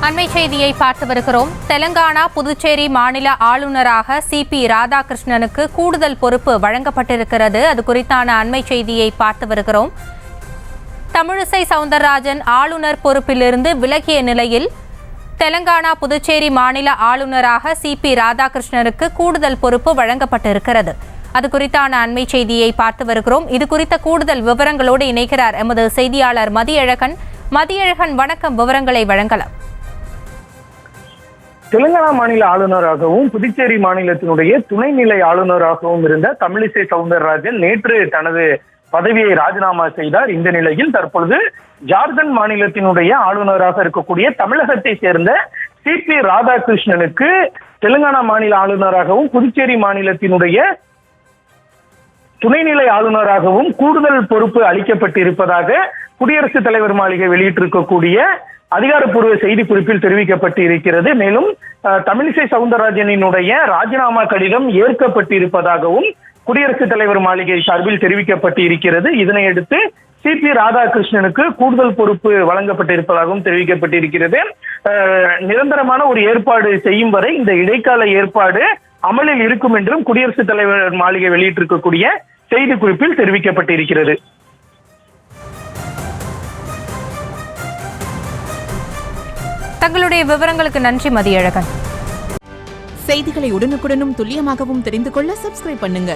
அண்மை செய்தியை பார்த்து வருகிறோம். தெலங்கானா புதுச்சேரி மாநில ஆளுநராக CP ராதாகிருஷ்ணனுக்கு கூடுதல் பொறுப்பு வழங்கப்பட்டிருக்கிறது. அது குறித்தான அண்மை செய்தியை பார்த்து வருகிறோம். தமிழிசை சவுந்தரராஜன் ஆளுநர் பொறுப்பிலிருந்து விலகிய நிலையில் தெலங்கானா புதுச்சேரி மாநில ஆளுநராக CP ராதாகிருஷ்ணனுக்கு கூடுதல் பொறுப்பு வழங்கப்பட்டிருக்கிறது. அது குறித்தான அண்மை செய்தியை பார்த்து வருகிறோம். இது குறித்த கூடுதல் விவரங்களோடு இணைக்கிறார் எமது செய்தியாளர் மதியழகன். மதியழகன், வணக்கம். விவரங்களை வழங்கலாம். தெலுங்கானா மாநில ஆளுநராகவும் புதுச்சேரி மாநிலத்தினுடைய துணைநிலை ஆளுநராகவும் இருந்த தமிழிசை சவுந்தரராஜன் நேற்று தனது பதவியை ராஜினாமா செய்தார். இந்த நிலையில் தற்பொழுது ஜார்க்கண்ட் மாநிலத்தினுடைய ஆளுநராக இருக்கக்கூடிய தமிழகத்தை சேர்ந்த CP ராதாகிருஷ்ணனுக்கு தெலுங்கானா மாநில ஆளுநராகவும் புதுச்சேரி மாநிலத்தினுடைய துணைநிலை ஆளுநராகவும் கூடுதல் பொறுப்பு அளிக்கப்பட்டிருப்பதாக குடியரசுத் தலைவர் மாளிகை வெளியிட்டிருக்கக்கூடிய அதிகாரப்பூர்வ செய்தி குறிப்பில் தெரிவிக்கப்பட்டு இருக்கிறது. மேலும் தமிழிசை சவுந்தரராஜனினுடைய ராஜினாமா கடிதம் ஏற்கப்பட்டிருப்பதாகவும் குடியரசுத் தலைவர் மாளிகை சார்பில் தெரிவிக்கப்பட்டு இருக்கிறது. இதனையடுத்து CP ராதாகிருஷ்ணனுக்கு கூடுதல் பொறுப்பு வழங்கப்பட்டிருப்பதாகவும் தெரிவிக்கப்பட்டிருக்கிறது. நிரந்தரமான ஒரு ஏற்பாடு செய்யும் வரை இந்த இடைக்கால ஏற்பாடு அமலில் இருக்கும் என்றும் குடியரசுத் தலைவர் மாளிகை வெளியிட்டிருக்கக்கூடிய செய்தி குறிப்பில் தெரிவிக்கப்பட்டிருக்கிறது. தங்களுடைய விவரங்களுக்கு நன்றி மதியழகன். செய்திகளை உடனுக்குடனும் துல்லியமாகவும் தெரிந்து கொள்ள சப்ஸ்கிரைப் பண்ணுங்க.